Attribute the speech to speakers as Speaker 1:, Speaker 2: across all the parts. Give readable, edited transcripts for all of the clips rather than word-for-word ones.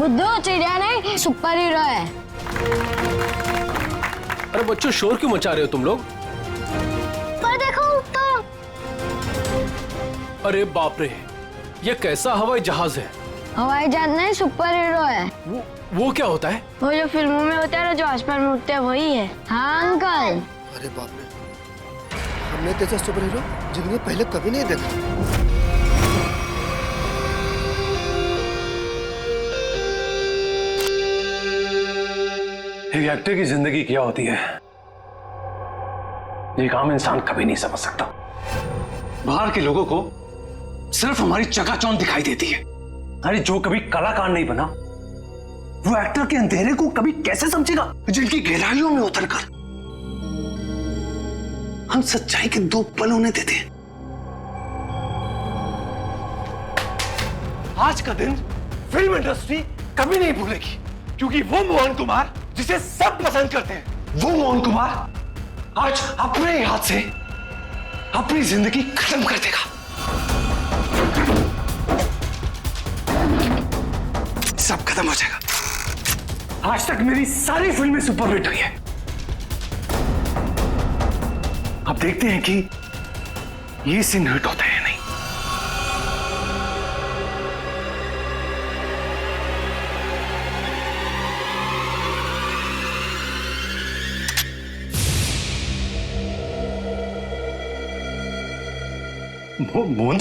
Speaker 1: बुद्धू चिड़िया नहीं, सुपर हीरो है।
Speaker 2: अरे बच्चों, शोर क्यों मचा रहे हो तुम लोग?
Speaker 1: पर देखो ऊपर।
Speaker 2: अरे बाप रे, ये कैसा हवाई जहाज है?
Speaker 1: हवाई जहाज नहीं, सुपर हीरो है।
Speaker 2: वो क्या होता है?
Speaker 1: वो जो फिल्मों में होता है ना, जो आसमान में उड़ते हैं, वही है। हाँ अंकल।
Speaker 3: अरे बाप रे, हमने तो ऐसा सुपर हीरो जिंदगी में पहले कभी नहीं देखा।
Speaker 4: एक एक्टर की जिंदगी क्या होती है, एक आम इंसान कभी नहीं समझ सकता। बाहर के लोगों को सिर्फ हमारी चकाचौंध दिखाई देती है। अरे जो कभी कलाकार नहीं बना, वो एक्टर के अंधेरे को कभी कैसे समझेगा? जिनकी गहराइयों में उतरकर हम सच्चाई के दो पल उन्हें देते हैं। आज का दिन फिल्म इंडस्ट्री कभी नहीं भूलेगी, क्योंकि वो मोहन कुमार जिसे सब पसंद करते हैं, वो मोहन कुमार आज अपने हाथ से अपनी जिंदगी खत्म कर देगा। सब खत्म हो जाएगा। आज तक मेरी सारी फिल्में सुपरहिट हुई है। अब देखते हैं कि ये सीन हिट होता है या नहीं। मोहन,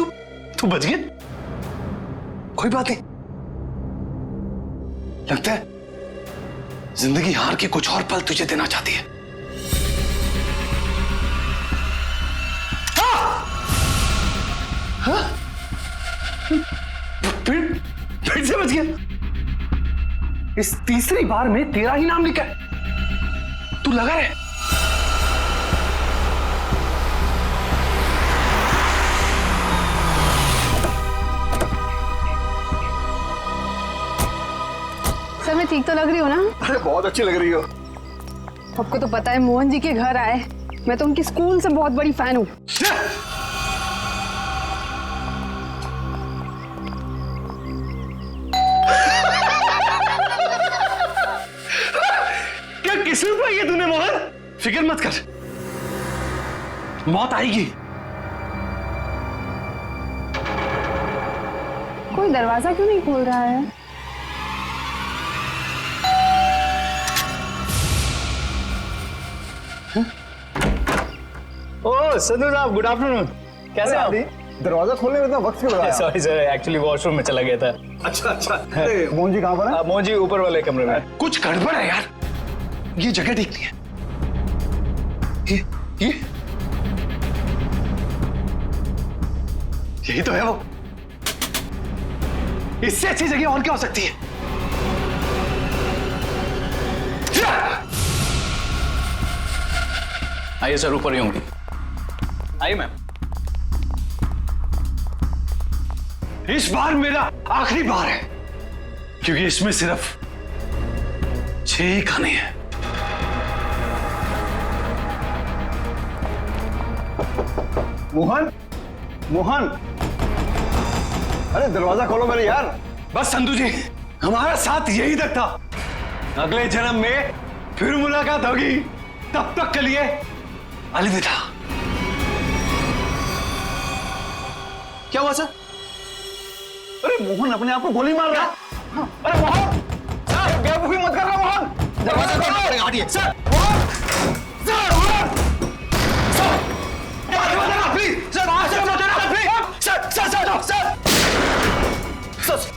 Speaker 4: तू बच गया? कोई बात नहीं। लगता है जिंदगी हार के कुछ और पल तुझे देना चाहती है। हाँ? फिर से बच गया। इस तीसरी बार में तेरा ही नाम लिखा है। तू लगा रहे।
Speaker 5: सर मैं ठीक तो लग रही हूँ ना?
Speaker 3: अरे बहुत अच्छी लग रही हो।
Speaker 5: आपको तो पता है मोहन जी के घर आए, मैं तो उनकी स्कूल से बहुत बड़ी फैन हूँ।
Speaker 4: क्या किस्मत पाई है तूने मोहन? फिक्र मत कर, मौत आएगी।
Speaker 5: कोई दरवाजा क्यों नहीं खोल रहा है?
Speaker 6: ओह संधू साहब, गुड आफ्टरनून। कैसे आप?
Speaker 3: दरवाजा खोलने में इतना वक्त क्यों लगाया?
Speaker 6: सॉरी सर, एक्चुअली वॉशरूम में चला गया था।
Speaker 4: अच्छा अच्छा।
Speaker 3: मोहन जी कहाँ पर है?
Speaker 6: मोहन जी ऊपर वाले कमरे में।
Speaker 4: कुछ गड़बड़ है यार, ये जगह ठीक नहीं है। ये यही तो है वो। इससे अच्छी जगह और क्या हो सकती है?
Speaker 6: आइए सर, ऊपर ही होंगी। आइए मैम।
Speaker 4: इस बार मेरा आखिरी बार है, क्योंकि इसमें सिर्फ 6 ही खाने हैं।
Speaker 3: मोहन, मोहन, अरे दरवाजा खोलो मेरे यार।
Speaker 4: बस संधू जी, हमारा साथ यही तक था। अगले जन्म में फिर मुलाकात होगी। तब तक के लिए अलविदा।
Speaker 3: क्या हुआ सर? अरे मोहन अपने आप को गोली मार रहा है। अरे मोहन, सर बेवकूफी मत कर रहा मोहन। दरवाजा खोलना पड़ेगा, हटिए। Sir Mohan, sir Mohan, sir please, sir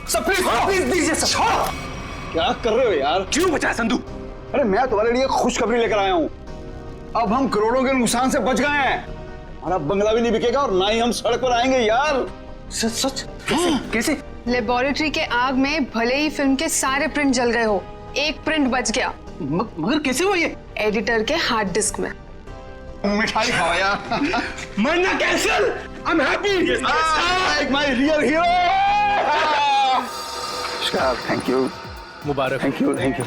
Speaker 3: sir please please sir. क्या कर रहे हो यार?
Speaker 4: क्यों बचाया संधू?
Speaker 3: अरे मैं तुम्हारे लिए खुशखबरी लेकर आया हूँ। अब हम करोड़ों के नुकसान से बच गए हैं। हमारा बंगला भी नहीं बिकेगा और ना ही हम सड़क पर आएंगे यार।
Speaker 4: सच सच? कैसे?
Speaker 5: लेबोरेटरी के आग में भले ही फिल्म के सारे प्रिंट जल गए हो, एक प्रिंट बच गया।
Speaker 4: मगर कैसे हुआ ये?
Speaker 5: एडिटर के हार्ड डिस्क में।
Speaker 3: मिठाई खाओ यार।
Speaker 4: मरना cancel. I am happy.
Speaker 3: My real hero. Thank you,
Speaker 2: Mubarak.
Speaker 3: Thank you, thank you.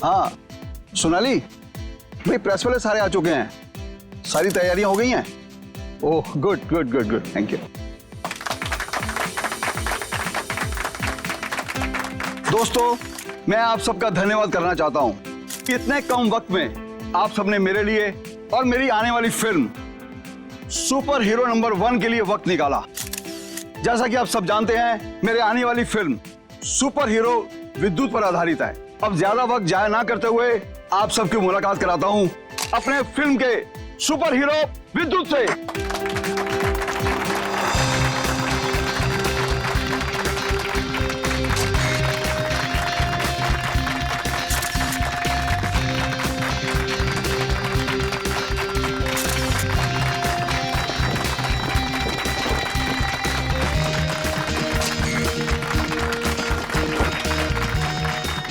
Speaker 3: हाँ सोनाली भाई, प्रेस वाले सारे आ चुके हैं, सारी तैयारियां हो गई हैं। Oh good good good good, thank you. दोस्तों, मैं आप सबका धन्यवाद करना चाहता हूं कि इतने कम वक्त में आप सबने मेरे लिए और मेरी आने वाली फिल्म सुपर हीरो नंबर 1 के लिए वक्त निकाला। जैसा कि आप सब जानते हैं, मेरे आने वाली फिल्म सुपर हीरो विद्युत पर आधारित है। अब ज्यादा वक्त जाया ना करते हुए आप सबकी मुलाकात कराता हूं अपने फिल्म के सुपर हीरो विद्युत से।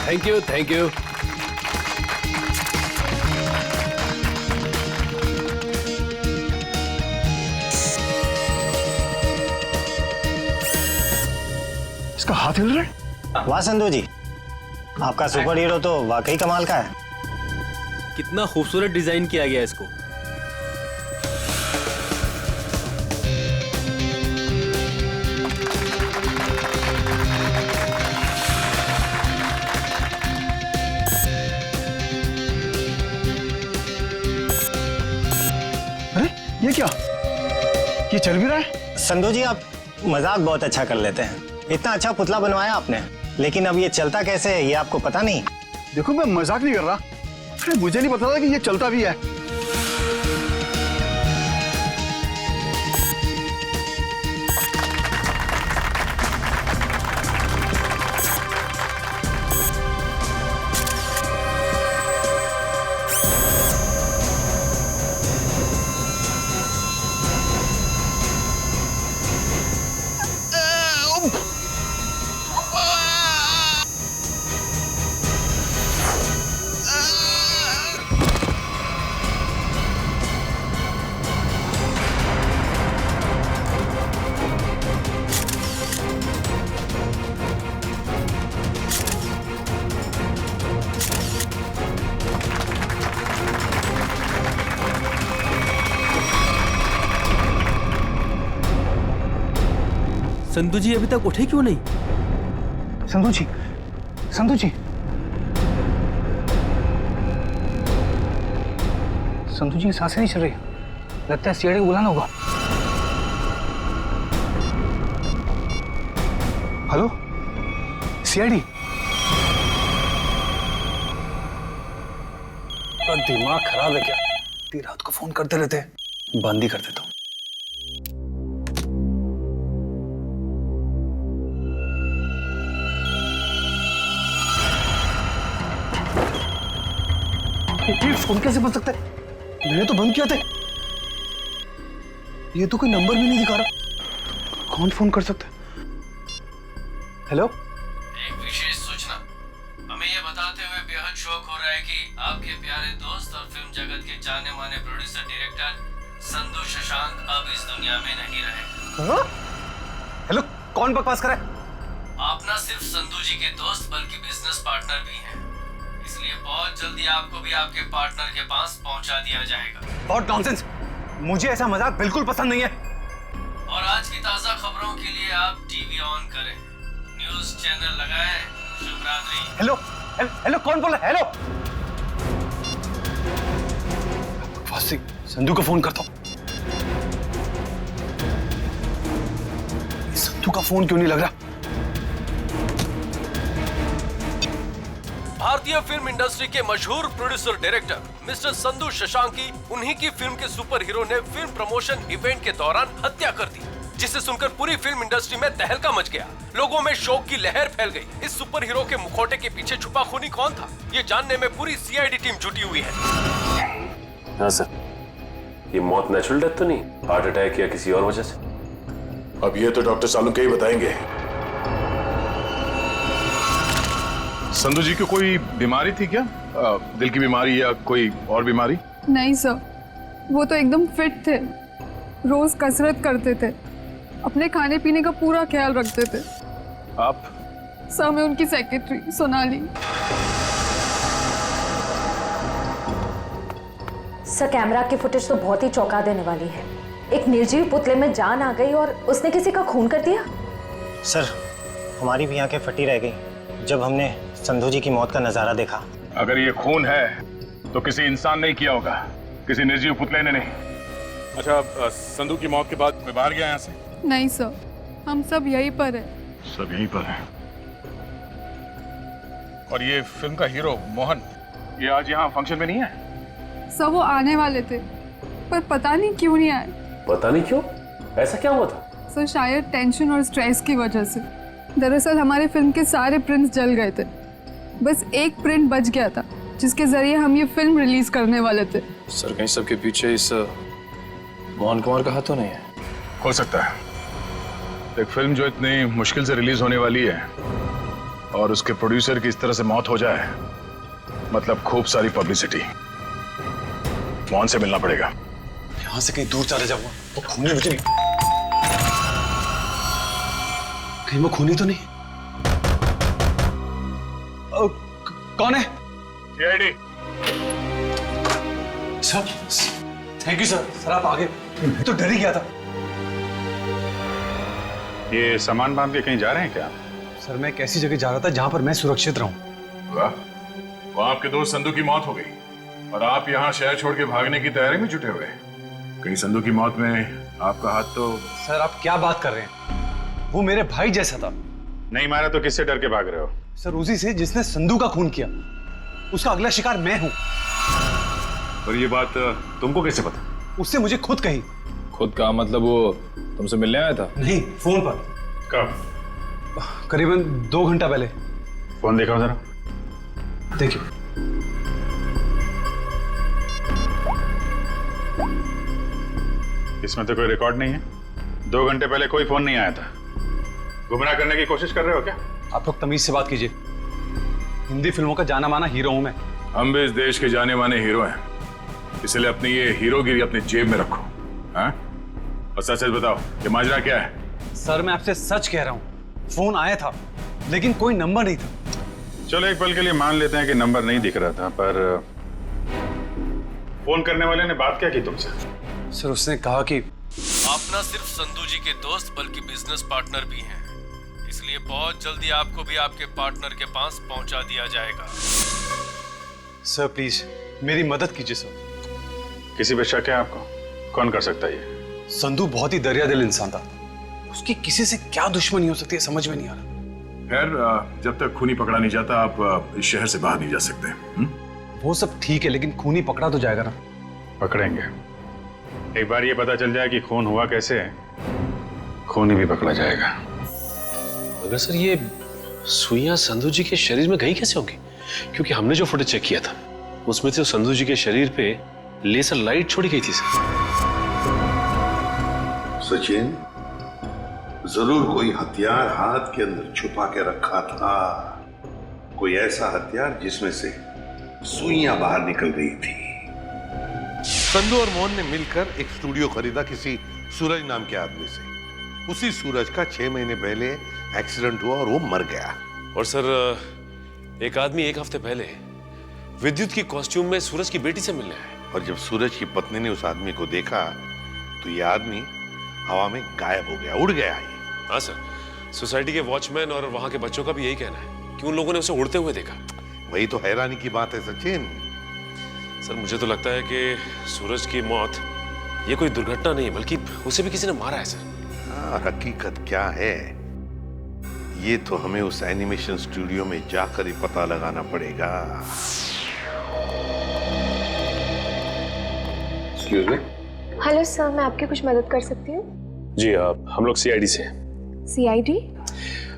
Speaker 2: Thank you, thank you.
Speaker 3: इसका हाथ हिल रहा है।
Speaker 7: वाह संधू जी, आपका सुपर हीरो तो वाकई कमाल का है।
Speaker 8: कितना खूबसूरत डिजाइन किया गया इसको।
Speaker 3: अरे ये क्या, ये चल भी रहा है?
Speaker 7: संधू जी, आप मजाक बहुत अच्छा कर लेते हैं। इतना अच्छा पुतला बनवाया आपने, लेकिन अब ये चलता कैसे है ये आपको पता नहीं?
Speaker 3: देखो, मैं मजाक नहीं कर रहा। अरे मुझे नहीं पता था कि ये चलता भी है।
Speaker 8: संधू जी अभी तक उठे क्यों नहीं?
Speaker 4: संधू जी, संधू जी, संधू जी की सांसें नहीं चल रही। लगता है सीआईडी को बुलाना होगा। Hello CID. दिमाग खराब है क्या? इतनी रात को फोन करते रहते हैं। बंद ही कर देता हूँ। ये फोन कैसे बन सकता है? मैंने तो बंद किया था। ये तो कोई नंबर भी नहीं दिखा रहा। कौन फोन कर सकता है? हेलो,
Speaker 2: एक विशेष सूचना। हमें यह बताते हुए बेहद शौक हो रहा है कि आपके प्यारे दोस्त और फिल्म जगत के जाने माने प्रोड्यूसर डायरेक्टर संधू शशांक अब इस दुनिया में नहीं रहे।
Speaker 4: हेलो, कौन बकवास कर रहा है?
Speaker 2: आप न सिर्फ संधू जी के दोस्त बल्कि बिजनेस पार्टनर भी हैं। इसलिए बहुत जल्दी आपको भी आपके पार्टनर के पास पहुंचा दिया जाएगा।
Speaker 4: बहुत नॉनसेंस। मुझे ऐसा मजाक बिल्कुल पसंद नहीं है।
Speaker 2: और आज की ताजा खबरों के लिए आप टीवी ऑन करें, न्यूज चैनल लगाएं। शुभ रात्रि।
Speaker 4: हेलो हेलो, कौन बोल रहा है? हेलो, फासी, संधू को फोन करता हूँ। संधू का फोन क्यों नहीं लग रहा?
Speaker 2: भारतीय फिल्म इंडस्ट्री के मशहूर प्रोड्यूसर डायरेक्टर मिस्टर संधू शशांकी, उन्हीं की फिल्म के सुपर हीरो ने फिल्म प्रमोशन इवेंट के दौरान हत्या कर दी, जिसे सुनकर पूरी फिल्म इंडस्ट्री में तहलका मच गया। लोगों में शोक की लहर फैल गई। इस सुपर हीरो के मुखौटे के पीछे छुपा खूनी कौन था, ये जानने में पूरी सीआईडी टीम जुटी हुई है।
Speaker 9: हाँ सर, ये मौत नेचुरल डेथ तो नहीं, हार्ट अटैक या किसी और वजह से?
Speaker 10: अब ये तो डॉक्टर सालुंके ही बताएंगे। संधू जी को कोई बीमारी थी क्या? दिल की बीमारी या कोई और बीमारी?
Speaker 5: नहीं सर, वो तो एकदम फिट थे, रोज कसरत करते थे, अपने खाने पीने का पूरा ख्याल रखते थे।
Speaker 10: आप?
Speaker 5: सर, मैं उनकी सेक्रेटरी सोनाली।
Speaker 11: सर, कैमरा की फुटेज तो बहुत ही चौंका देने वाली है। एक निर्जीव पुतले में जान आ गई और उसने किसी का खून कर दिया।
Speaker 7: सर, हमारी भी आंखें फटी रह गई। जब हमने संधू जी की मौत का नजारा देखा।
Speaker 10: अगर ये खून है तो किसी इंसान ने किया होगा, किसी निर्जीव पुतले ने नहीं। अच्छा, संधू की मौत के बाद मैं बाहर गया यहाँ से?
Speaker 5: नहीं सर, हम सब यहीं पर है।
Speaker 10: सब यहीं पर हैं। और ये फिल्म का हीरो मोहन, ये आज यहाँ फंक्शन में नहीं है?
Speaker 5: सर वो आने वाले थे, पर पता नहीं क्यों नहीं आए।
Speaker 9: पता नहीं क्यों? ऐसा क्या हुआ था?
Speaker 5: सर शायद टेंशन और स्ट्रेस की वजह से। दरअसल हमारे फिल्म के सारे प्रिंट्स जल गए थे, बस एक प्रिंट बच गया था जिसके जरिए हम ये फिल्म रिलीज करने वाले थे।
Speaker 6: सर कहीं सबके पीछे इस मोहन कुमार का हाथ तो नहीं है?
Speaker 10: हो सकता है। एक फिल्म जो इतनी मुश्किल से रिलीज होने वाली है और उसके प्रोड्यूसर की इस तरह से मौत हो जाए, मतलब खूब सारी पब्लिसिटी। मोहन से मिलना पड़ेगा।
Speaker 4: यहाँ से कहीं दूर चले जाऊंगा। वो खूनी मुझे नहीं, कहीं वो खूनी तो नहीं? कौन है?
Speaker 10: CID.
Speaker 4: Sir thank you sir. Sir आप आगे, मैं तो डर ही गया था।
Speaker 10: ये सामान बांध के कहीं जा रहे हैं क्या?
Speaker 4: सर मैं एक ऐसी जगह जा रहा था जहां पर मैं सुरक्षित रहूं।
Speaker 10: वाह, वो आपके दोस्त संधू की मौत हो गई और आप यहाँ शहर छोड़ के भागने की तैयारी में जुटे हुए। कहीं संधू की मौत में आपका हाथ तो?
Speaker 4: सर आप क्या बात कर रहे हैं? वो मेरे भाई जैसा था।
Speaker 10: नहीं मारा तो किससे डर के भाग रहे हो?
Speaker 4: सर उसी से जिसने संधू का खून किया, उसका अगला शिकार मैं हूं।
Speaker 10: और ये बात तुमको कैसे पता?
Speaker 4: उससे मुझे खुद कही।
Speaker 6: खुद का मतलब वो तुमसे मिलने आया था?
Speaker 4: नहीं, फोन पर।
Speaker 10: कब?
Speaker 4: करीबन 2 घंटा पहले।
Speaker 10: फोन देखा जरा।
Speaker 4: देखिए।
Speaker 10: इसमें तो कोई रिकॉर्ड नहीं है। 2 घंटे पहले कोई फोन नहीं आया था। गुमराह करने की कोशिश कर रहे हो क्या?
Speaker 4: आप लोग तमीज से बात कीजिए। हिंदी फिल्मों का जाना माना हीरो हूं मैं।
Speaker 10: हम भी इस देश के जाने माने हीरो हैं, इसलिए अपनी ये हीरोगिरी अपनी जेब में रखो। हाँ? और सच सच बताओ, ये माजरा क्या है?
Speaker 4: सर मैं आपसे सच कह रहा हूं, फोन आया था लेकिन कोई नंबर नहीं था।
Speaker 10: चलो एक पल के लिए मान लेते हैं कि नंबर नहीं दिख रहा था, पर फोन करने वाले ने बात क्या की तुमसे?
Speaker 4: सर उसने कहा कि
Speaker 2: आप न सिर्फ संधू जी के दोस्त बल्कि बिजनेस पार्टनर भी हैं, इसलिए बहुत जल्दी आपको भी आपके पार्टनर के पास पहुंचा दिया जाएगा।
Speaker 4: सर प्लीज मेरी मदद कीजिए सर।
Speaker 10: किसी पे शक है आपको? कौन कर सकता है ये?
Speaker 4: संधू बहुत ही दरियादिल इंसान था। उसकी किसी से क्या दुश्मनी हो सकती है समझ में नहीं आ रहा।
Speaker 10: खैर जब तक खूनी पकड़ा नहीं जाता आप इस शहर से बाहर नहीं जा सकते।
Speaker 4: वो सब ठीक है लेकिन खूनी पकड़ा तो जाएगा ना?
Speaker 10: पकड़ेंगे। एक बार ये पता चल जाए कि खून हुआ कैसे है, खूनी भी पकड़ा जाएगा।
Speaker 9: मगर सर ये सुइयां संधू जी के शरीर में गई कैसे होंगी? क्योंकि हमने जो फुटेज चेक किया था उसमें तो संधू जी के शरीर पे लेजर लाइट छोड़ी गई थी।
Speaker 12: सचिन, जरूर कोई हथियार हाथ के अंदर छुपा के रखा था, कोई ऐसा हथियार जिसमें से सुइयां बाहर निकल गई थी।
Speaker 13: संधू और मोहन ने मिलकर एक स्टूडियो खरीदा किसी सूरज नाम के आदमी से। उसी सूरज का 6 महीने पहले एक्सीडेंट हुआ और वो मर गया।
Speaker 9: और सर एक आदमी 1 हफ्ते पहले विद्युत की कॉस्ट्यूम में सूरज की बेटी से मिलने आया।
Speaker 13: और जब सूरज की पत्नी ने उस आदमी को देखा तो ये आदमी हवा में गायब हो गया, उड़ गया।
Speaker 9: हाँ सर, सोसाइटी के वॉचमैन और वहां के बच्चों का भी यही कहना है कि उन लोगों ने उसे उड़ते हुए देखा।
Speaker 13: वही तो हैरानी की बात है सचिन।
Speaker 9: सर मुझे तो लगता है कि सूरज की मौत ये कोई दुर्घटना नहीं बल्कि उसे भी किसी ने मारा है सर।
Speaker 13: हाँ, हकीकत क्या है ये तो हमें उस एनिमेशन स्टूडियो में जाकर ही पता लगाना पड़ेगा।
Speaker 12: Excuse me.
Speaker 11: हेलो सर, मैं आपकी कुछ मदद कर सकती हूँ?
Speaker 9: जी हम लोग सीआईडी से हैं।
Speaker 11: सीआईडी?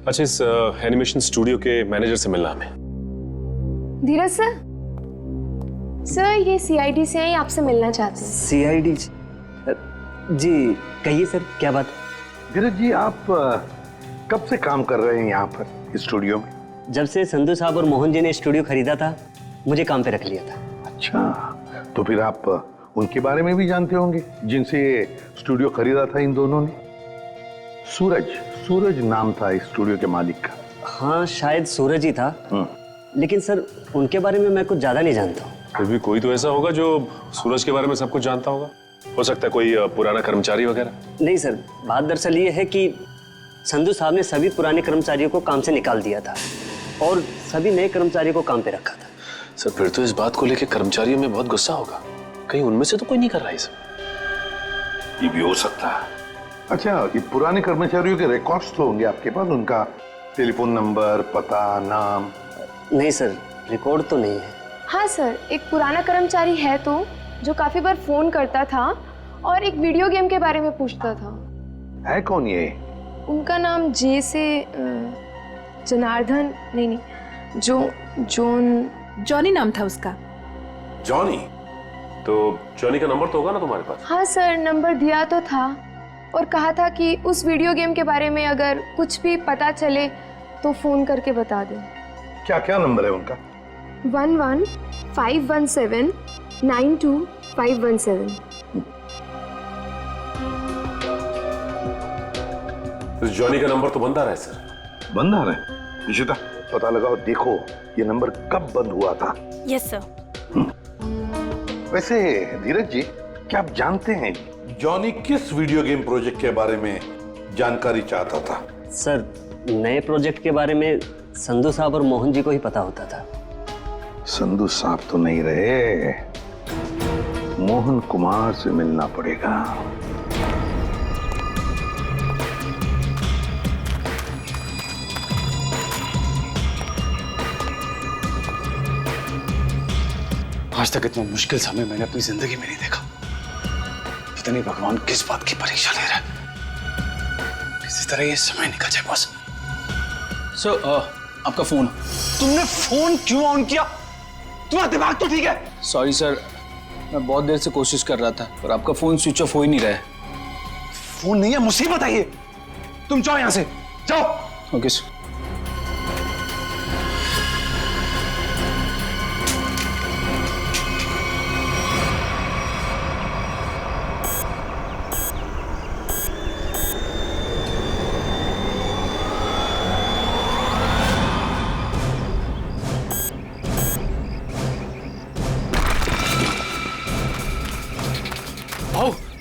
Speaker 9: अच्छा, इस एनिमेशन स्टूडियो के मैनेजर से मिलना हमें।
Speaker 11: धीरज सर, सर ये सीआईडी से हैं, आपसे मिलना चाहते हैं।
Speaker 14: सीआईडी जी, कहिए सर क्या बात?
Speaker 13: धीरज जी, आप कब से काम कर रहे हैं यहाँ पर स्टूडियो में?
Speaker 14: जब से संधू साहब और मोहन जी ने स्टूडियो खरीदा था मुझे काम पे रख लिया था।
Speaker 13: अच्छा, तो फिर आप उनके बारे में भी जानते होंगे जिनसे ये स्टूडियो खरीदा था इन दोनों ने? सूरज नाम था इस स्टूडियो के मालिक का।
Speaker 14: हाँ शायद सूरज ही था, लेकिन सर उनके बारे में मैं कुछ ज्यादा नहीं जानता हूँ।
Speaker 9: फिर भी कोई तो ऐसा होगा जो सूरज के बारे में सब कुछ जानता होगा। हो सकता है कोई पुराना कर्मचारी वगैरह।
Speaker 14: नहीं सर, बात दरअसल ये है कि संधू साहब ने सभी पुराने कर्मचारियों को काम से निकाल दिया था और सभी नए कर्मचारियों को काम पे रखा था।
Speaker 9: सर फिर तो इस बात को लेकर कर्मचारियों में बहुत गुस्सा होगा। कहीं उनमें से तो कोई नहीं कर रहा है सब।
Speaker 12: ये भी हो सकता है। अच्छा, ये पुराने कर्मचारियों के रिकॉर्ड्स तो होंगे आपके पास, उनका टेलीफोन नंबर, पता, नाम?
Speaker 14: नहीं सर, रिकॉर्ड तो नहीं है।
Speaker 11: हाँ सर, एक पुराना कर्मचारी है तो जो काफी बार फोन करता था और एक वीडियो गेम के बारे में पूछता था।
Speaker 12: है कौन ये?
Speaker 11: उनका नाम जे से जनार्दन नहीं, जॉनी नाम था उसका।
Speaker 9: जॉनी? तो जॉनी का नंबर तो होगा ना तुम्हारे पास?
Speaker 11: हाँ सर, नंबर दिया तो था और कहा था कि उस वीडियो गेम के बारे में अगर कुछ भी पता चले तो फोन करके बता दें।
Speaker 12: क्या क्या नंबर है उनका?
Speaker 11: 11-517-92517।
Speaker 9: जॉनी का नंबर तो बंद आ रहा है सर।
Speaker 12: बंद आ रहा है? निशिता, पता लगाओ, देखो ये नंबर कब बंद हुआ था।
Speaker 1: Yes sir.
Speaker 12: वैसे धीरज जी, क्या आप जानते हैं जॉनी किस वीडियो गेम प्रोजेक्ट के बारे में जानकारी चाहता था?
Speaker 14: सर, नए प्रोजेक्ट के बारे में संधू साहब और मोहन जी को ही पता होता था।
Speaker 12: संधू साहब तो नहीं रहे, मोहन कुमार से मिलना पड़ेगा।
Speaker 4: आज तक इतना मुश्किल समय मैंने अपनी जिंदगी में नहीं देखा। पता नहीं भगवान किस बात की परीक्षा ले रहा है। किसी तरह ये समय निकल जाए बस। सर, आपका फोन। तुमने फोन क्यों ऑन किया? तुम्हारा दिमाग तो ठीक है?
Speaker 8: सॉरी सर, मैं बहुत देर से कोशिश कर रहा था पर आपका फोन स्विच ऑफ हो ही नहीं रहा है।
Speaker 4: फोन नहीं है, मुसीबत है ये। तुम जाओ यहां से, जाओ।
Speaker 8: Okay sir.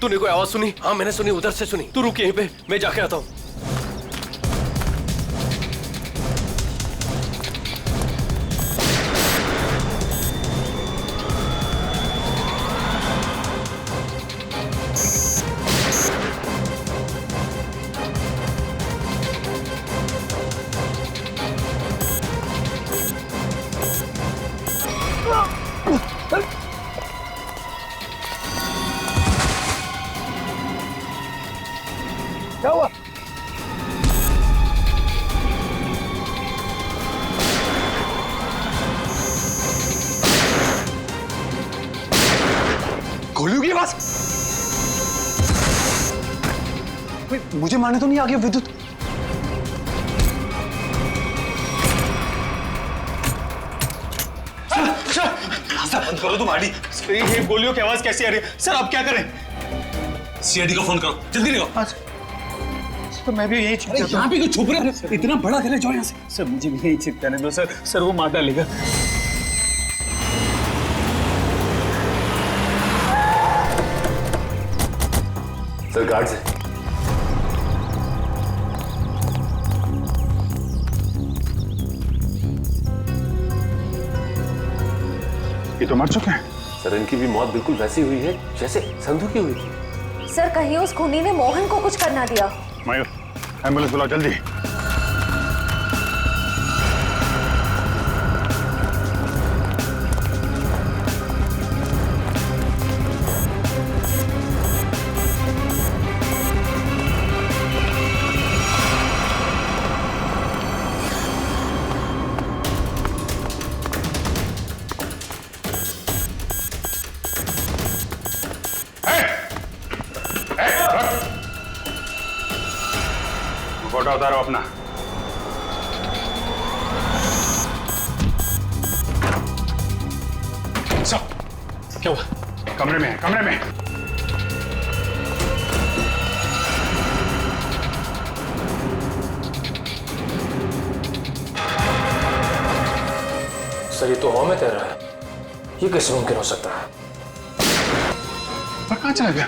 Speaker 2: तूने कोई आवाज सुनी? हाँ मैंने सुनी, उधर से सुनी। तू रुक यहीं पे, मैं जाके आता हूँ।
Speaker 12: क्या हुआ?
Speaker 4: गोलियों की आवाज। मुझे मारने तो नहीं आ गया विद्युत? रास्ता बंद करो तुम आरडी। ये गोलियों की आवाज कैसी आ रही है? सर आप क्या करें? सीआईडी को फोन करो, जल्दी निकलो। तो मैं भी यही छिप जाता हूं। यहाँ पे क्यों छुप रहे हो? इतना बड़ा घर है, जाओ यहाँ से। सर मुझे भी यही छिप जाने दो सर। सर वो मार डालेगा।
Speaker 9: सर गार्ड से।
Speaker 10: ये तो मर चुके हैं।
Speaker 9: सर इनकी भी मौत बिल्कुल वैसी हुई है जैसे संधू की हुई थी।
Speaker 1: सर कहीं उस खूनी ने मोहन को कुछ करना दिया।
Speaker 10: मयूर, एम्बुलेंस बुलाओ जल्दी। फोटो उतारो अपना। सब क्या हुआ? कमरे में है, कमरे में।
Speaker 8: सर ये तो हवा में तैर रहा है, ये कैसे मुमकिन हो सकता है?
Speaker 10: पर कहाँ चला गया?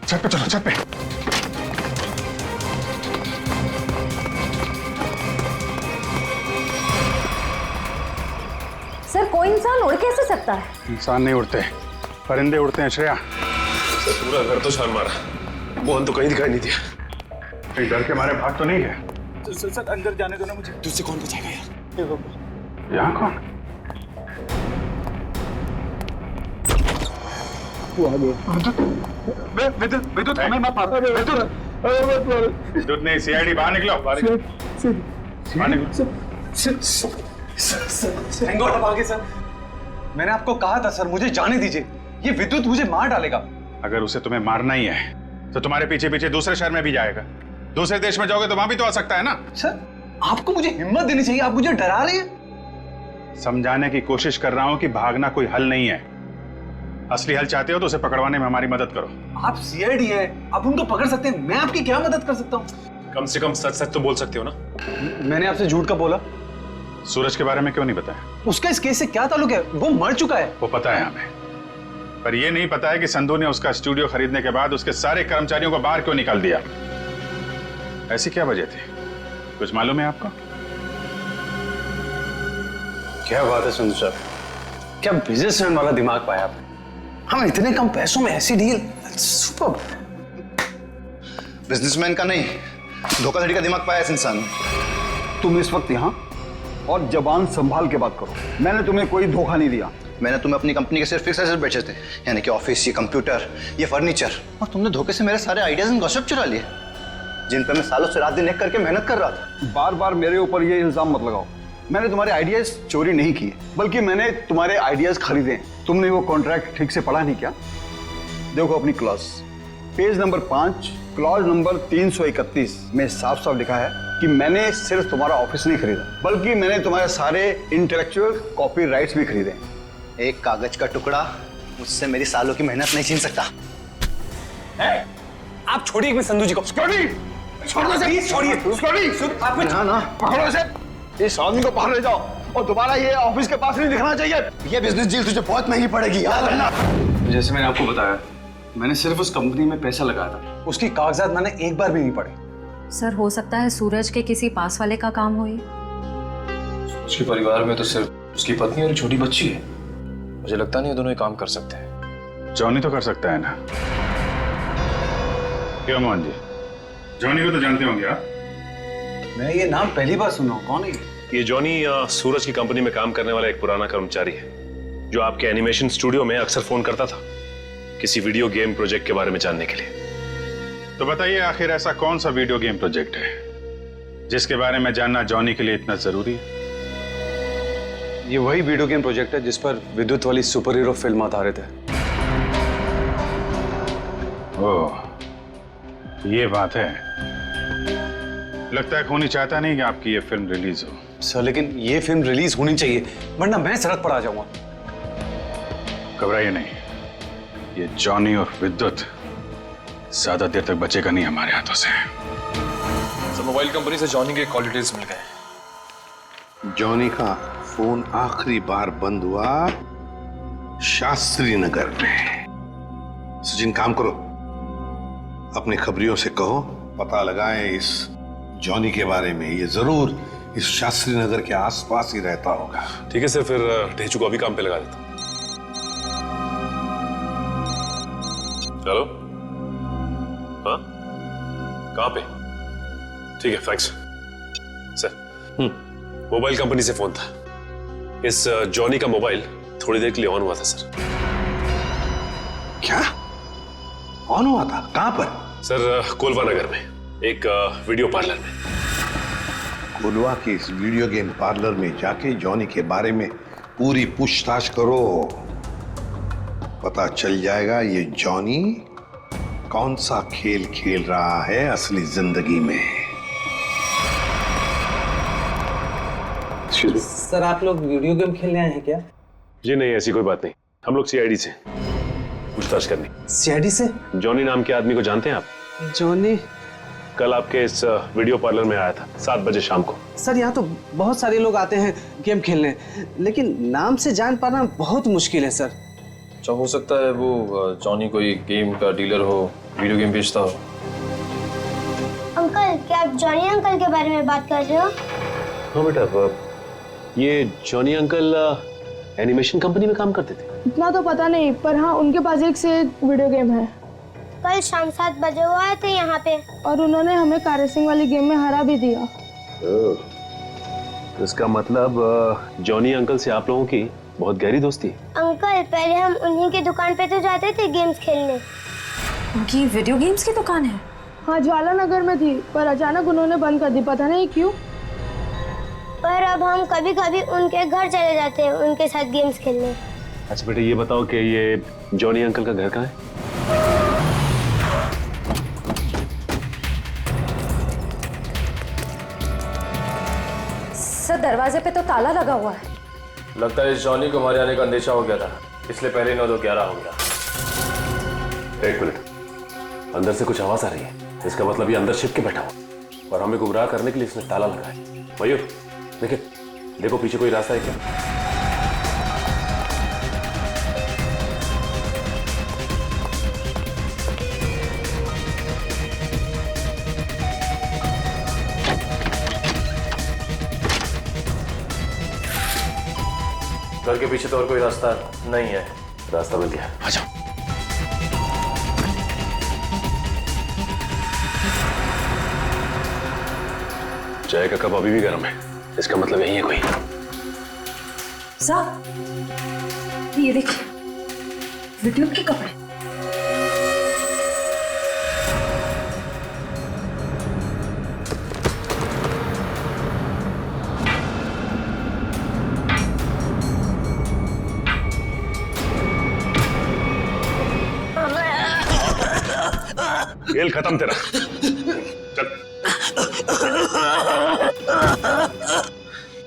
Speaker 10: छत पे चलो, छत पे।
Speaker 15: इंसान उड़ कैसे सकता है?
Speaker 10: इंसान नहीं उड़ते, परिंदे उड़ते हैं श्रेया।
Speaker 9: सर पूरा घर तो छान मारा, मोहन तो कहीं दिखाई नहीं दिया।
Speaker 10: कहीं डर के मारे भाग तो नहीं है?
Speaker 3: सर अंदर जाने दो ना मुझे।
Speaker 8: तुझसे कौन बचाएगा यार?
Speaker 10: यहाँ कौन? विद्युत हमें मत मारो। विद्युत नहीं, सीआईडी बाहर निकलो, बाहर निकलो।
Speaker 4: सर मैंने आपको कहा था सर, मुझे जाने दीजिए, ये विद्युत मुझे मार डालेगा।
Speaker 10: अगर उसे तुम्हें मारना ही है तो तुम्हारे पीछे पीछे दूसरे शहर में भी जाएगा। दूसरे देश में जाओगे तो वहां भी तो आ सकता है ना।
Speaker 4: सर आपको मुझे हिम्मत देनी चाहिए, आप मुझे डरा रहे हैं।
Speaker 10: समझाने की कोशिश कर रहा हूं कि भागना कोई हल नहीं है। असली हल चाहते हो तो उसे पकड़वाने में हमारी मदद करो।
Speaker 4: आप सीआईडी हैं, आप उनको पकड़ सकते हैं, मैं आपकी क्या मदद कर सकता हूँ?
Speaker 9: कम से कम सच सच तो बोल सकते हो ना।
Speaker 4: मैंने आपसे झूठ का बोला?
Speaker 10: सूरज के बारे में क्यों नहीं बताया?
Speaker 4: उसका इस केस से क्या ताल्लुक है? वो मर चुका है।
Speaker 10: वो पता है हमें, पर यह नहीं पता है कि संधू ने उसका स्टूडियो खरीदने के बाद उसके सारे कर्मचारियों को बाहर क्यों निकाल दिया। ऐसी क्या वजह थी, कुछ मालूम है आपको?
Speaker 4: क्या बात है संधू साहब, क्या बिजनेसमैन वाला दिमाग पाया आपने। हम इतने कम पैसों में ऐसी डील, सुपर।
Speaker 3: बिजनेसमैन का नहीं, धोखाधड़ी का दिमाग पाया इस इंसान ने।
Speaker 16: तुम इस वक्त यहाँ और जबान संभाल के बात करो। मैंने तुम्हें कोई धोखा नहीं दिया।
Speaker 3: मैंने तुम्हें अपनी कंपनी के सिर्फ फिक्स एसेट बेचे थे, यानी कि ऑफिस, ये कंप्यूटर, ये फर्नीचर, और तुमने धोखे से मेरे सारे आइडियाज एंड गॉसिप चुरा लिए, जिन पर मैं सालों से रात दिन एक करके मेहनत कर रहा था।
Speaker 16: बार बार मेरे ऊपर ये इल्जाम मत लगाओ। मैंने तुम्हारे आइडियाज चोरी नहीं किए, बल्कि मैंने तुम्हारे आइडियाज खरीदे। तुमने वो कॉन्ट्रैक्ट ठीक से पढ़ा नहीं क्या? देखो अपनी clause, page number 5, clause number 331 में साफ साफ लिखा है कि मैंने सिर्फ तुम्हारा ऑफिस नहीं खरीदा, बल्कि मैंने तुम्हारे सारे इंटेलेक्चुअल कॉपीराइट्स भी खरीदे।
Speaker 3: एक कागज का टुकड़ा मुझसे मेरी सालों की मेहनत नहीं छीन सकता।
Speaker 4: आप छोड़िए एक संधू जी को।
Speaker 16: छोड़िए।
Speaker 3: ना
Speaker 16: पकड़ो इसे, इस आदमी को बाहर ले जाओ और दोबारा ये ऑफिस के पास नहीं दिखना चाहिए।
Speaker 3: ये बिजनेस डील तुझे बहुत महंगी पड़ेगी, याद रखना।
Speaker 4: जैसे मैंने आपको बताया, मैंने सिर्फ उस कंपनी में पैसा लगाया था, उसकी कागजात मैंने एक बार भी नहीं पढ़े।
Speaker 15: सर हो सकता है सूरज के किसी पास वाले का काम हो ये।
Speaker 6: उसके परिवार में तो सिर्फ उसकी पत्नी और एक छोटी बच्ची है। मुझे लगता नहीं ये दोनों ही काम कर सकते हैं।
Speaker 10: जॉनी तो कर सकता है ना, क्यों मोहन जी? जॉनी को तो जानते होंगे आप।
Speaker 4: मैं ये नाम पहली बार सुना हूं, कौन है
Speaker 9: ये जॉनी सूरज की कंपनी में काम करने वाला एक पुराना कर्मचारी है, जो आपके एनिमेशन स्टूडियो में अक्सर फोन करता था किसी वीडियो गेम प्रोजेक्ट के बारे में जानने के लिए।
Speaker 10: तो बताइए आखिर ऐसा कौन सा वीडियो गेम प्रोजेक्ट है जिसके बारे में जानना जॉनी के लिए इतना जरूरी है?
Speaker 4: ये वही वीडियो गेम प्रोजेक्ट है जिस पर विद्युत वाली सुपर हीरो फिल्म आधारित है।
Speaker 10: ओह, ये बात है। लगता है खूनी चाहता नहीं कि आपकी ये फिल्म रिलीज हो।
Speaker 4: सर लेकिन ये फिल्म रिलीज होनी चाहिए, वरना मैं सड़क पर आ जाऊंगा।
Speaker 10: घबराइए नहीं, ये जॉनी और विद्युत ज्यादा देर तक बचेगा नहीं हमारे हाथों से।
Speaker 6: सर मोबाइल कंपनी से जॉनी के कॉल डिटेल्स मिल गए।
Speaker 12: जॉनी का फोन आखिरी बार बंद हुआ शास्त्री नगर में। सचिन काम करो, अपने खबरियों से कहो पता लगाएं इस जॉनी के बारे में। ये जरूर इस शास्त्री नगर के आसपास ही रहता होगा।
Speaker 9: ठीक है सर, फिर ढेचू को अभी काम पे लगा देता हूं। हेलो, हाँ कहाँ पे? ठीक है, थैंक्स सर। मोबाइल कंपनी से फोन था। इस जॉनी का मोबाइल थोड़ी देर के लिए ऑन हुआ था सर।
Speaker 12: क्या ऑन हुआ था? कहां पर?
Speaker 9: सर कोलवा नगर में एक वीडियो पार्लर में।
Speaker 12: कोलवा के इस वीडियो गेम पार्लर में जाके जॉनी के बारे में पूरी पूछताछ करो। पता चल जाएगा ये जॉनी कौन सा खेल खेल रहा है असली जिंदगी में।
Speaker 14: सर आप लोग वीडियो गेम खेलने आए हैं क्या?
Speaker 9: जी नहीं, ऐसी कोई बात नहीं। हम लोग सीआईडी से पूछताछ करनी।
Speaker 14: सीआईडी से?
Speaker 9: जॉनी नाम के आदमी को जानते हैं आप?
Speaker 14: जॉनी
Speaker 9: कल आपके इस वीडियो पार्लर में आया था 7 बजे शाम को।
Speaker 14: सर यहाँ तो बहुत सारे लोग आते हैं गेम खेलने, लेकिन नाम से जान पाना बहुत मुश्किल है सर।
Speaker 6: अच्छा, हो सकता है वो जॉनी कोई गेम का डीलर हो, वीडियो गेम बेचता हो।
Speaker 17: अंकल, क्या आप जॉनी अंकल के बारे में बात कर रहे हो?
Speaker 9: हाँ बेटा, ये जॉनी अंकल एनिमेशन कंपनी में काम करते थे?
Speaker 1: इतना तो पता नहीं, पर हाँ उनके पास एक से एक वीडियो गेम है।
Speaker 17: कल शाम 7 बजे वो आए थे यहाँ पे
Speaker 1: और उन्होंने हमें कार रेसिंग वाली गेम में हरा भी दिया।
Speaker 9: तो इसका मतलब जॉनी अंकल से आप लोगों की बहुत गहरी दोस्ती है।
Speaker 17: अंकल पहले हम उन्हीं की दुकान पे तो जाते थे गेम्स खेलने।
Speaker 15: उनकी वीडियो गेम्स की दुकान है?
Speaker 1: हाँ, ज्वाला नगर में थी, पर अचानक उन्होंने बंद कर दी, पता नहीं क्यों।
Speaker 17: पर अब हम कभी कभी उनके घर चले जाते हैं उनके साथ गेम्स खेलने।
Speaker 9: अच्छा बेटा, ये बताओ कि ये जॉनी अंकल का घर कहाँ है?
Speaker 15: सर, दरवाजे पे तो ताला लगा हुआ है।
Speaker 6: लगता है इस जॉनी को हमारे आने का अंदेशा हो गया था, इसलिए पहले 9-2-11 हो गया।
Speaker 9: एक मिनट, अंदर से कुछ आवाज आ रही है। इसका मतलब ये अंदर छिप के बैठा हुआ और हमें गुमराह करने के लिए इसने ताला लगाया। मयूर, देखिए, देखो पीछे कोई रास्ता है क्या?
Speaker 6: घर के पीछे तो और कोई रास्ता नहीं है।
Speaker 9: रास्ता मिल गया, आ जाओ। चाय का कप अभी भी गर्म है, इसका मतलब यही है कोई।
Speaker 15: साहब, ये देखिए, विद्युत के कपड़े।
Speaker 9: खेल खत्म तेरा, चल।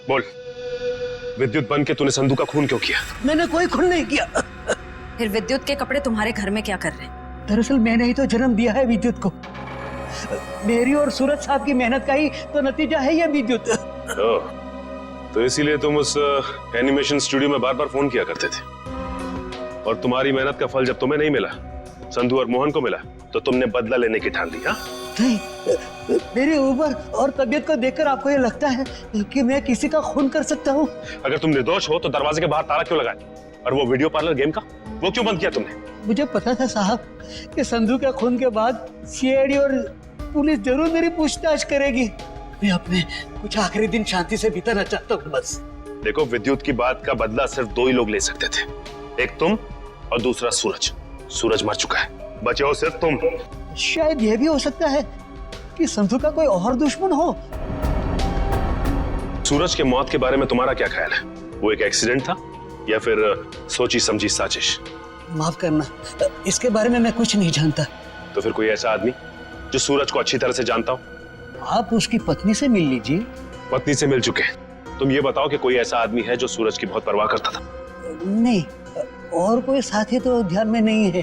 Speaker 9: बोल, विद्युत बन के तूने संधू का खून क्यों किया?
Speaker 18: मैंने कोई खून नहीं किया।
Speaker 15: फिर विद्युत के कपड़े तुम्हारे घर में क्या कर रहे हैं?
Speaker 18: दरअसल मैंने ही तो जन्म दिया है विद्युत को। मेरी और सूरज साहब की मेहनत का ही तो नतीजा है ये विद्युत।
Speaker 9: तो इसीलिए तुम उस एनिमेशन स्टूडियो में बार बार फोन किया करते थे, और तुम्हारी मेहनत का फल जब तुम्हें नहीं मिला, संधू और मोहन को मिला, तो तुमने बदला लेने की ठान ली। हाँ?
Speaker 18: नहीं, मेरी उम्र और तबीयत को देखकर आपको ये लगता है कि मैं किसी का खून कर सकता हूँ?
Speaker 9: अगर तुम निर्दोष हो तो दरवाजे के बाहर ताला क्यों लगाया? और वो वीडियो पार्लर गेम का, वो क्यों बंद किया तुमने?
Speaker 18: मुझे पता था साहब कि संधू के खून के बाद सीआईडी और पुलिस जरूर मेरी पूछताछ करेगी। मैं अपने कुछ आखिरी दिन शांति से बिताना चाहता हूँ बस।
Speaker 9: देखो, विद्युत की बात का बदला सिर्फ 2 ही लोग ले सकते थे, एक तुम और दूसरा सूरज। सूरज मर चुका है, बचे हो सिर्फ तुम।
Speaker 18: शायद यह भी हो सकता है कि संधू का कोई और दुश्मन हो।
Speaker 9: सूरज के मौत के बारे में तुम्हारा क्या ख्याल है? वो एक एक्सीडेंट था या फिर सोची समझी साजिश?
Speaker 18: माफ करना, इसके बारे में मैं कुछ नहीं जानता।
Speaker 9: तो फिर कोई ऐसा आदमी जो सूरज को अच्छी तरह से जानता हो?
Speaker 18: आप उसकी पत्नी से मिल लीजिए।
Speaker 9: पत्नी से मिल चुके हैं, तुम ये बताओ कि कोई ऐसा आदमी है जो सूरज की बहुत परवाह करता था?
Speaker 18: नहीं, और कोई साथी तो ध्यान में नहीं है,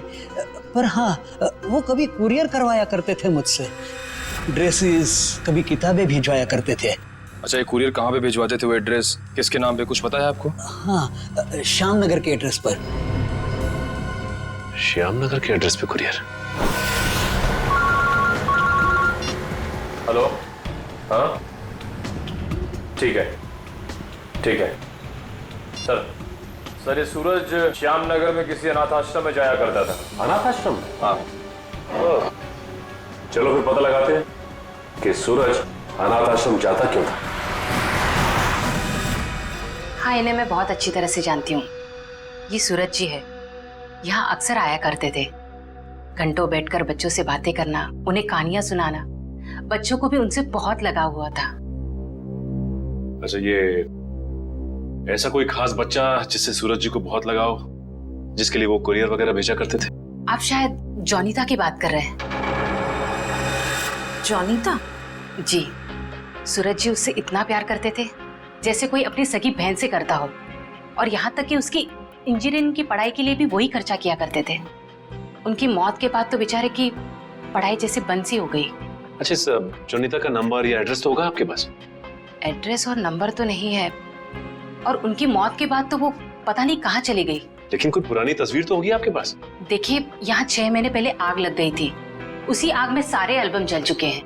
Speaker 18: पर हाँ, वो कभी कुरियर करवाया करते थे मुझसे। ड्रेसेस, कभी किताबें भिजवाया करते थे।
Speaker 6: अच्छा, ये कुरियर कहाँ पे भिजवाते थे? वो एड्रेस किसके नाम पे, कुछ पता है आपको?
Speaker 18: हाँ, श्याम नगर के एड्रेस पर।
Speaker 9: श्याम नगर के एड्रेस पे कुरियर?
Speaker 6: हेलो, हाँ ठीक है, ठीक है सर, ये सूरज श्याम नगर में किसी अनाथ आश्रम में जाया करता था।
Speaker 9: अनाथ आश्रम? हाँ। चलो फिर पता लगाते हैं कि सूरज अनाथ आश्रम जाता क्यों था।
Speaker 15: हाँ, इन्हें मैं बहुत अच्छी तरह से जानती हूँ। ये सूरज जी है, यहाँ अक्सर आया करते थे। घंटों बैठकर बच्चों से बातें करना, उन्हें कहानियां सुनाना, बच्चों को भी उनसे बहुत लगाव हुआ था।
Speaker 9: अच्छा, ये ऐसा कोई खास बच्चा जिससे सूरज जी को बहुत लगाव, जिसके लिए वो कुरियर वगैरह भेजा करते थे?
Speaker 15: आप शायद जॉनीता की बात कर रहे हैं। जॉनीता? जी, सूरज जी उससे इतना प्यार करते थे जैसे कोई अपनी सगी बहन से करता हो, और यहाँ तक कि उसकी इंजीनियरिंग की पढ़ाई के लिए भी वही खर्चा किया करते थे। उनकी मौत के बाद तो बेचारे की पढ़ाई जैसे बंद सी हो गई।
Speaker 9: अच्छा, इस जॉनीता का नंबर या एड्रेस तो होगा आपके पास?
Speaker 15: एड्रेस और नंबर तो नहीं है, और उनकी मौत के बाद तो वो पता नहीं कहाँ चली गई।
Speaker 9: लेकिन कोई पुरानी तस्वीर तो होगी आपके पास?
Speaker 15: देखिए, यहाँ 6 महीने पहले आग लग गई थी, उसी आग में सारे एल्बम जल चुके हैं।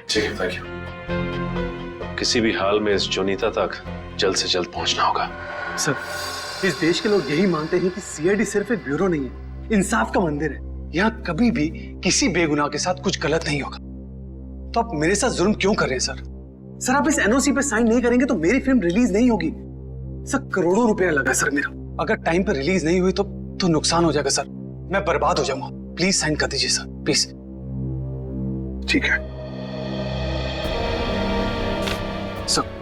Speaker 9: ठीक है, थैंक यू। किसी भी हाल में इस जॉनीता तक जल्द से जल्द पहुंचना होगा।
Speaker 8: सर,
Speaker 4: इस देश के लोग यही मानते हैं कि सीआईडी सिर्फ एक ब्यूरो नहीं है, इंसाफ का मंदिर है। यहाँ कभी भी किसी बेगुनाह के साथ कुछ गलत नहीं होगा। तो आप मेरे साथ जुल्म क्यों कर रहे हैं सर? सर आप इस एनओसी पे साइन नहीं करेंगे तो मेरी फिल्म रिलीज नहीं होगी। सर करोड़ों रुपया लगा सर मेरा, अगर टाइम पर रिलीज नहीं हुई तो नुकसान हो जाएगा सर, मैं बर्बाद हो जाऊंगा। प्लीज साइन कर दीजिए सर, प्लीज।
Speaker 12: ठीक है
Speaker 4: सर।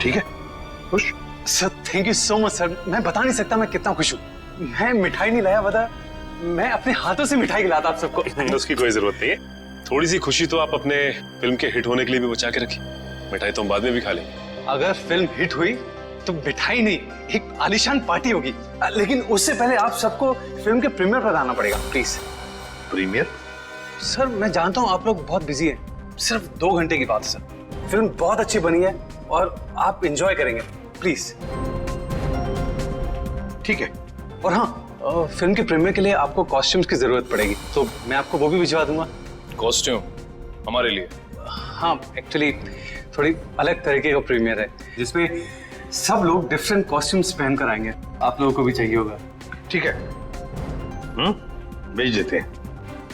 Speaker 12: ठीक है, खुश?
Speaker 4: Sir thank you so much sir, मैं बता नहीं सकता मैं कितना खुश हूँ। मैं मिठाई नहीं लाया, बता मैं अपने हाथों से मिठाई खिलाता आप सबको।
Speaker 9: उसकी कोई जरूरत नहीं है, थोड़ी सी खुशी तो आप अपने फिल्म के हिट होने के लिए भी बचा के रखिए। मिठाई तो हम बाद में भी खा लेंगे।
Speaker 4: अगर फिल्म हिट हुई तो मिठाई नहीं, एक आलीशान पार्टी होगी, लेकिन उससे पहले आप सबको फिल्म के प्रीमियर पर आना पड़ेगा प्लीज।
Speaker 12: प्रीमियर?
Speaker 4: सर मैं जानता हूँ आप लोग बहुत बिजी हैं, सिर्फ 2 घंटे की बात है सर। फिल्म बहुत अच्छी बनी है और आप एंजॉय करेंगे, प्लीज।
Speaker 12: ठीक है।
Speaker 4: और हाँ, फिल्म के प्रीमियर के लिए आपको कॉस्ट्यूम्स की जरूरत पड़ेगी, तो मैं आपको वो भी भिजवा दूंगा।
Speaker 6: कॉस्ट्यूम हमारे लिए?
Speaker 4: हाँ, एक्चुअली थोड़ी अलग तरीके का प्रीमियर है जिसमें सब लोग डिफरेंट कॉस्ट्यूम्स पहन कर आएंगे, आप लोगों को भी चाहिए होगा।
Speaker 12: ठीक है, भेज देते हैं,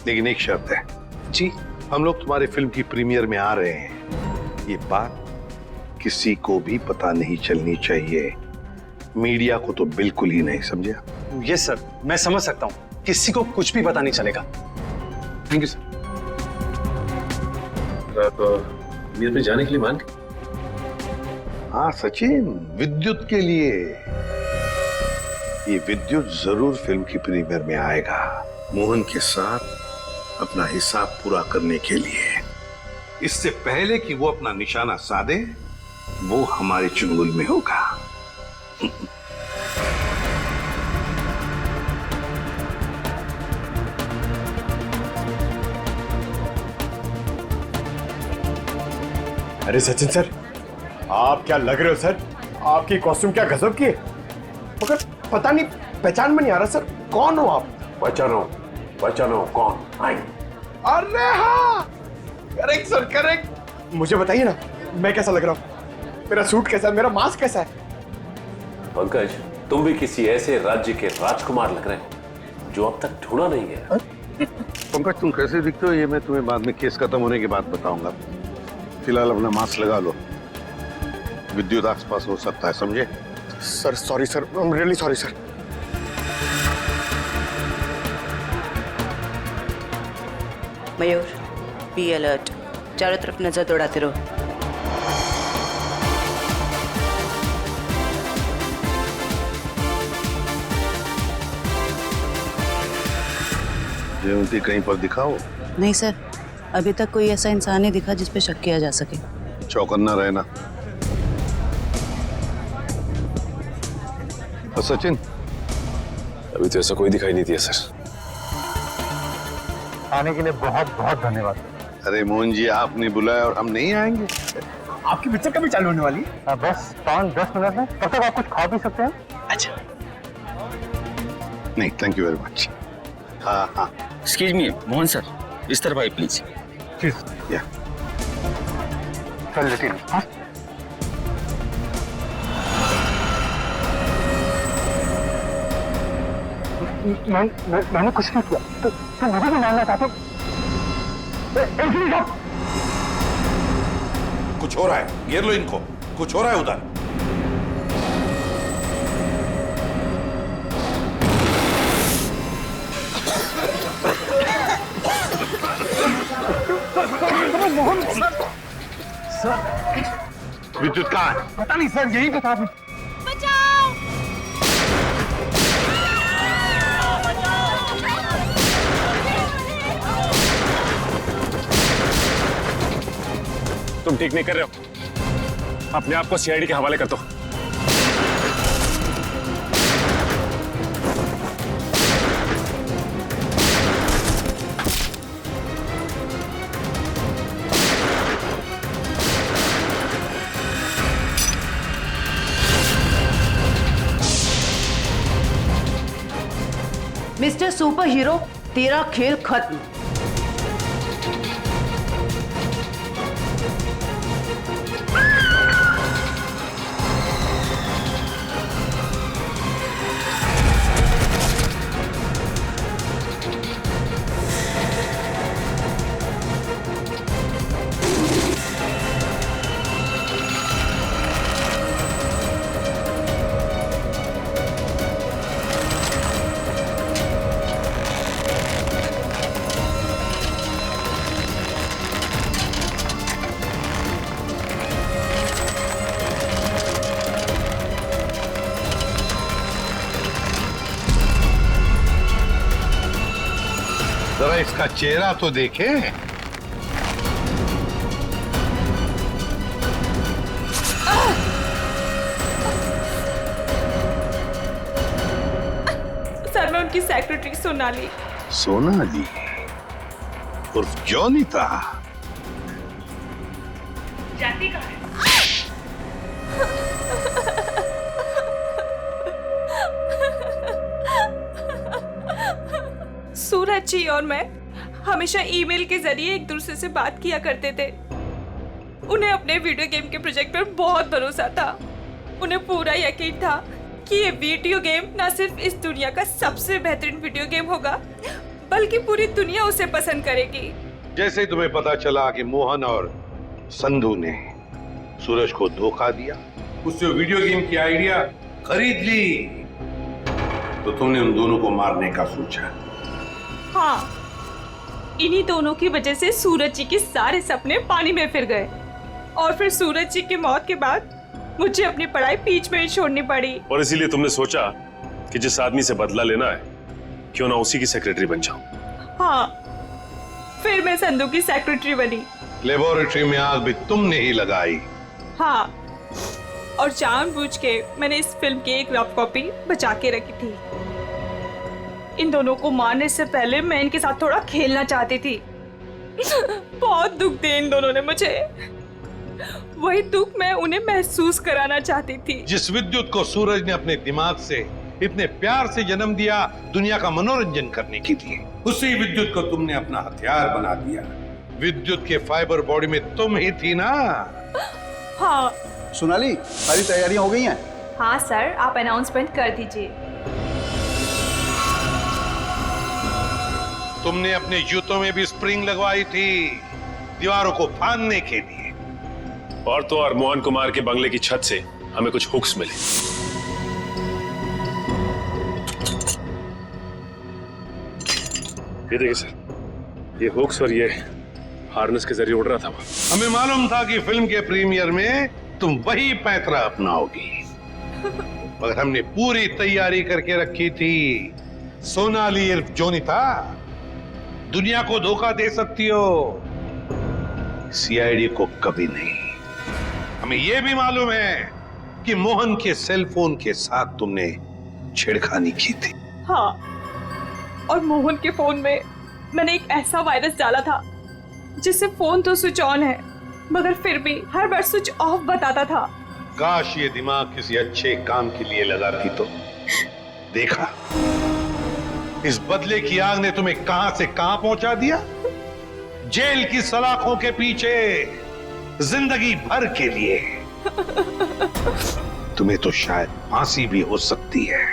Speaker 12: लेकिन एक शर्त है।
Speaker 4: जी?
Speaker 12: हम लोग तुम्हारे फिल्म की प्रीमियर में आ रहे हैं, ये बात किसी को भी पता नहीं चलनी चाहिए, मीडिया को तो बिल्कुल ही नहीं, समझे?
Speaker 4: यस सर, मैं समझ सकता हूँ, किसी को कुछ भी पता नहीं चलेगा। Thank you sir.
Speaker 9: आप प्रीमियर पे जाने के लिए मान?
Speaker 12: हाँ सचिन, विद्युत के लिए। ये विद्युत जरूर फिल्म की प्रीमियर में आएगा, मोहन के साथ अपना हिसाब पूरा करने के लिए। इससे पहले कि वो अपना निशाना साधे, वो हमारे चुंगल में होगा।
Speaker 19: अरे सचिन सर, आप क्या लग रहे हो सर? आपकी कॉस्ट्यूम क्या गजब की है, मगर पता नहीं पहचान में नहीं आ रहा सर, कौन हो आप?
Speaker 9: पहचानो कौन?
Speaker 19: अरे हाँ, करेक्ट सर करेक्ट। मुझे बताइए ना, मैं कैसा लग रहा हूँ? मेरा सूट कैसा है, मेरा मास्क कैसा है?
Speaker 9: पंकज, तुम भी किसी ऐसे राज्य के राजकुमार लग रहे हो जो अब तक ढूंढा नहीं गया।
Speaker 12: पंकज तुम कैसे दिखते हो ये मैं तुम्हें बाद में केस खत्म होने के बाद बताऊंगा। फिलहाल अपना मास्क लगा लो, विद्युत आसपास हो सकता है, समझे?
Speaker 19: Sir sorry sir, I am really sorry sir.
Speaker 20: Mayur, be alert, चारों तरफ नजर दौड़ाते रहो।
Speaker 12: जयवंती कहीं पर दिखाओ।
Speaker 20: नहीं सर, अभी तक कोई ऐसा इंसान नहीं दिखा जिस पे शक किया जा सके।
Speaker 12: चौकन्ना रहना। और सचिन?
Speaker 9: अभी तो ऐसा कोई दिखाई नहीं दिया सर।
Speaker 19: आने के लिए बहुत बहुत धन्यवाद।
Speaker 12: अरे मोहन जी, आपने बुलाया और हम नहीं आएंगे?
Speaker 19: आपकी पिक्चर कभी चालू होने वाली है? बस 5-10 मिनट में, तब तक आप कुछ खा भी सकते हैं।
Speaker 12: अच्छा, नहीं थैंक यू वेरी मच। हाँ हाँ,
Speaker 21: एक्सक्यूज मी मोहन सर, इस तरफ आइए प्लीज।
Speaker 12: या
Speaker 19: चल लेते हैं। हाँ? मैंने कुछ नहीं किया, तो मुझे भी मानना चाहते हो?
Speaker 12: कुछ हो रहा है, घेर लो इनको, कुछ हो रहा है उधर। विद्युत कहाँ है?
Speaker 19: पता नहीं सर, यही बता दो।
Speaker 9: तुम ठीक नहीं कर रहे हो, अपने आप को सीआईडी के हवाले कर दो।
Speaker 20: मिस्टर सुपर हीरो, तेरा खेल खत्म।
Speaker 13: जरा इसका चेहरा तो देखे।
Speaker 7: सर मैं उनकी सेक्रेटरी सोनाली।
Speaker 13: सोनाली उर्फ जॉनी था।
Speaker 7: जाती कहाँ है? सूरज जी और मैं हमेशा ईमेल के जरिए एक दूसरे से बात किया करते थे। उन्हें अपने वीडियो गेम के प्रोजेक्ट पर बहुत भरोसा था। उन्हें पूरा यकीन था कि ये वीडियो गेम न सिर्फ इस दुनिया का सबसे बेहतरीन वीडियो गेम होगा बल्कि पूरी दुनिया उसे पसंद करेगी।
Speaker 13: जैसे ही तुम्हें पता चला कि मोहन और संधू ने सूरज को धोखा दिया, उससे वीडियो गेम की आइडिया खरीद ली, तो तुमने उन दोनों को मारने का सोचा।
Speaker 7: हाँ, इन्हीं दोनों की वजह से सूरज जी के सारे सपने पानी में फिर गए और फिर सूरज जी की मौत के बाद मुझे अपनी पढ़ाई बीच में ही छोड़नी पड़ी।
Speaker 9: और इसीलिए तुमने सोचा कि जिस आदमी से बदला लेना है क्यों ना उसी की सेक्रेटरी बन जाऊं।
Speaker 7: हाँ, फिर मैं संधू की सेक्रेटरी बनी।
Speaker 13: लेबोरेटरी में आग भी तुमने ही लगाई।
Speaker 7: हाँ, और जानबूझ के मैंने इस फिल्म की एक रफ कॉपी बचा के रखी थी। इन दोनों को मारने से पहले मैं इनके साथ थोड़ा खेलना चाहती थी। बहुत दुख दिए इन दोनों ने मुझे। वही दुख मैं उन्हें महसूस कराना चाहती थी।
Speaker 13: जिस विद्युत को सूरज ने अपने दिमाग से इतने प्यार से जन्म दिया दुनिया का मनोरंजन करने के लिए, उसी विद्युत को तुमने अपना हथियार बना दिया। विद्युत के फाइबर बॉडी में तुम ही थी ना?
Speaker 7: हाँ।
Speaker 16: सोनाली, सारी तैयारियां हो गई हैं?
Speaker 7: हाँ सर, आप अनाउंसमेंट कर दीजिए।
Speaker 13: तुमने अपने जूतों में भी स्प्रिंग लगवाई थी दीवारों को फाड़ने के लिए।
Speaker 9: और तो और मोहन कुमार के बंगले की छत से हमें कुछ हुक्स मिले। ये देखिए सर, ये हुक्स और ये हार्नेस के जरिए उड़ रहा था।
Speaker 13: हमें मालूम था कि फिल्म के प्रीमियर में तुम वही पैंतरा अपनाओगी, मगर हमने पूरी तैयारी करके रखी थी। सोनाली इर्फ जोनीता, दुनिया को धोखा दे सकती हो, सीआईडी को कभी नहीं। हमें यह भी मालूम है कि मोहन के सेल फोन के साथ तुमने छेड़खानी की थी।
Speaker 7: हाँ, और मोहन के फोन में मैंने एक ऐसा वायरस डाला था जिससे फोन तो स्विच ऑन है मगर फिर भी हर बार स्विच ऑफ बताता था।
Speaker 13: काश ये दिमाग किसी अच्छे काम के लिए लगाती तो। देखा, इस बदले की आग ने तुम्हें कहां से कहां पहुंचा दिया। जेल की सलाखों के पीछे जिंदगी भर के लिए। तुम्हें तो शायद फांसी भी हो सकती है।